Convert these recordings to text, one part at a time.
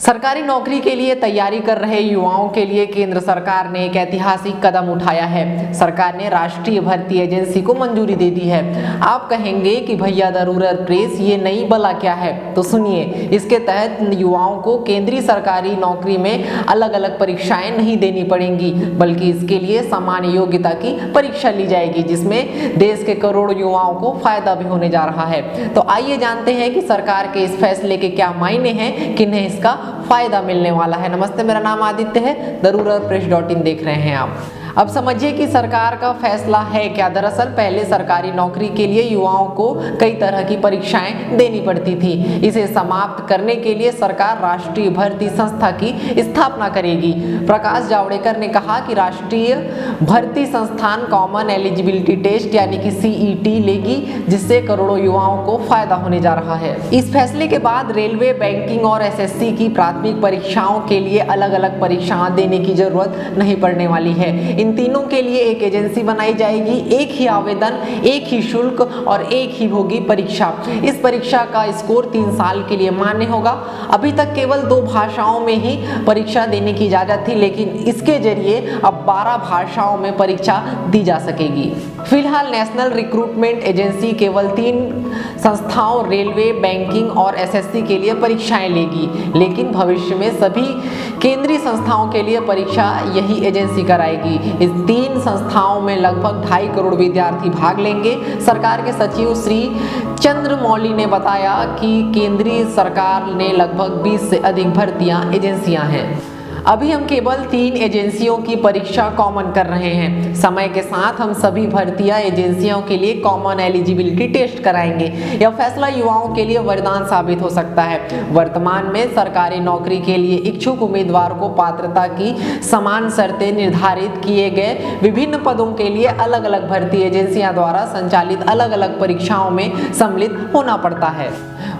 सरकारी नौकरी के लिए तैयारी कर रहे युवाओं के लिए केंद्र सरकार ने एक ऐतिहासिक कदम उठाया है। सरकार ने राष्ट्रीय भर्ती एजेंसी को मंजूरी दे दी है। आप कहेंगे कि भैया द रूरल प्रेस ये नई बला क्या है, तो सुनिए। इसके तहत युवाओं को केंद्रीय सरकारी नौकरी में अलग अलग परीक्षाएं नहीं देनी पड़ेंगी, बल्कि इसके लिए सामान्य योग्यता की परीक्षा ली जाएगी, जिसमें देश के करोड़ों युवाओं को फायदा भी होने जा रहा है। तो आइए जानते हैं कि सरकार के इस फैसले के क्या मायने हैं, किन्हें इसका फायदा मिलने वाला है। नमस्ते, मेरा नाम आदित्य है। theRuralPress.in देख रहे हैं आप। अब समझिए कि सरकार का फैसला है क्या। दरअसल पहले सरकारी नौकरी के लिए युवाओं को कई तरह की परीक्षाएं देनी पड़ती थी। इसे समाप्त करने के लिए सरकार राष्ट्रीय भर्ती संस्था की स्थापना करेगी। प्रकाश जावड़ेकर ने कहा कि राष्ट्रीय भर्ती संस्थान कॉमन एलिजिबिलिटी टेस्ट यानी कि CET लेगी, जिससे करोड़ों युवाओं को फायदा होने जा रहा है। इस फैसले के बाद रेलवे, बैंकिंग और SSC की प्राथमिक परीक्षाओं के लिए अलग अलग परीक्षाएं देने की जरूरत नहीं पड़ने वाली है। इन तीनों के लिए एक एजेंसी बनाई जाएगी। एक ही आवेदन, एक ही शुल्क और एक ही होगी परीक्षा। इस परीक्षा का स्कोर 3 साल के लिए मान्य होगा। अभी तक केवल 2 भाषाओं में ही परीक्षा देने की इजाजत थी, लेकिन इसके जरिए अब 12 भाषाओं में परीक्षा दी जा सकेगी। फिलहाल नेशनल रिक्रूटमेंट एजेंसी केवल 3 संस्थाओं रेलवे, बैंकिंग और SSC के लिए परीक्षाएं लेगी, लेकिन भविष्य में सभी केंद्रीय संस्थाओं के लिए परीक्षा यही एजेंसी कराएगी। इस 3 संस्थाओं में लगभग 2.5 करोड़ विद्यार्थी भाग लेंगे। सरकार के सचिव श्री चंद्रमौली ने बताया कि केंद्रीय सरकार ने लगभग 20 से अधिक भर्तियां एजेंसियां हैं। अभी हम केवल 3 एजेंसियों की परीक्षा कॉमन कर रहे हैं। समय के साथ हम सभी भर्तियां एजेंसियों के लिए कॉमन एलिजिबिलिटी टेस्ट कराएंगे। यह फैसला युवाओं के लिए वरदान साबित हो सकता है। वर्तमान में सरकारी नौकरी के लिए इच्छुक उम्मीदवार को पात्रता की समान शर्तें निर्धारित किए गए विभिन्न पदों के लिए अलग अलग भर्ती एजेंसियों द्वारा संचालित अलग अलग परीक्षाओं में सम्मिलित होना पड़ता है।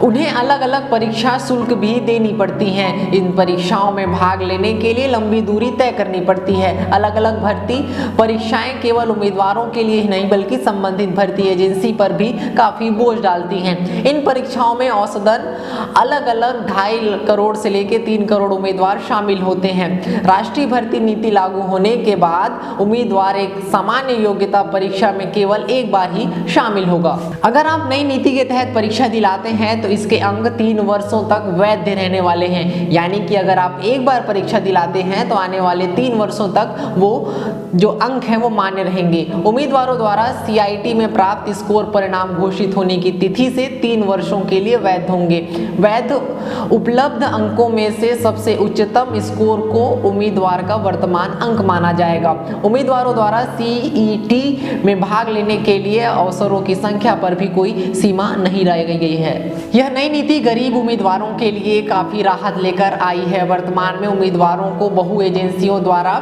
उन्हें अलग अलग परीक्षा शुल्क भी देनी पड़ती हैं। इन परीक्षाओं में भाग लेने के लिए लंबी दूरी तय करनी पड़ती है। अलग अलग भर्ती परीक्षाएं केवल उम्मीदवारों के लिए ही नहीं, बल्कि संबंधित भर्ती एजेंसी पर भी काफी बोझ डालती हैं। इन परीक्षाओं में औसतन अलग अलग 2.5 करोड़ से लेकर 3 करोड़ उम्मीदवार शामिल होते हैं। राष्ट्रीय भर्ती नीति लागू होने के बाद उम्मीदवार एक सामान्य योग्यता परीक्षा में केवल एक बार ही शामिल होगा। अगर आप नई नीति के तहत परीक्षा दिलाते हैं तो इसके अंक 3 वर्षों तक वैध रहने वाले हैं। यानी कि अगर आप एक बार परीक्षा दिलाते हैं तो आने वाले 3 वर्षों तक वो जो अंक हैं वो मान्य रहेंगे। उम्मीदवारों द्वारा CIT में प्राप्त स्कोर परिणाम घोषित होने की तिथि से 3 वर्षों के लिए वैध होंगे। वैध उपलब्ध अंकों में से सबसे उच्चतम स्कोर को उम्मीदवार का वर्तमान अंक माना जाएगा। उम्मीदवारों द्वारा CET में भाग लेने के लिए अवसरों की संख्या पर भी कोई सीमा नहीं लगाई गई है। यह नई नीति गरीब उम्मीदवारों के लिए काफी राहत लेकर आई है। वर्तमान में उम्मीदवारों को बहु एजेंसियों द्वारा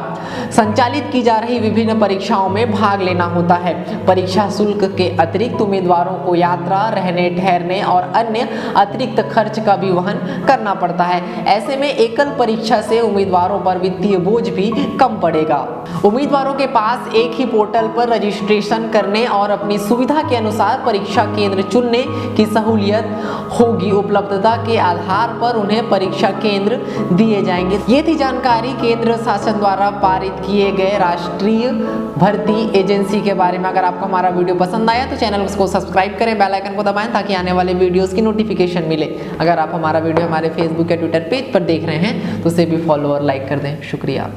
संचालित की जा रही विभिन्न परीक्षाओं में भाग लेना होता है। परीक्षा शुल्क के अतिरिक्त उम्मीदवारों को यात्रा, रहने ठहरने और अन्य अतिरिक्त खर्च का भी वहन करना पड़ता है। ऐसे में एकल परीक्षा से उम्मीदवारों पर वित्तीय बोझ भी कम पड़ेगा। उम्मीदवारों के पास एक ही पोर्टल पर रजिस्ट्रेशन करने और अपनी सुविधा के अनुसार परीक्षा केंद्र चुनने की सहूलियत होगी। उपलब्धता के आधार पर उन्हें परीक्षा केंद्र दिए जाएंगे। ये थी जानकारी केंद्र शासन द्वारा पारित किए गए राष्ट्रीय भर्ती एजेंसी के बारे में। अगर आपको हमारा वीडियो पसंद आया तो चैनल को सब्सक्राइब करें, बेल आइकन को दबाएं ताकि आने वाले वीडियोस की नोटिफिकेशन मिले। अगर आप हमारा वीडियो हमारे फेसबुक या ट्विटर पेज पर देख रहे हैं तो उसे भी फॉलो और लाइक कर दें। शुक्रिया।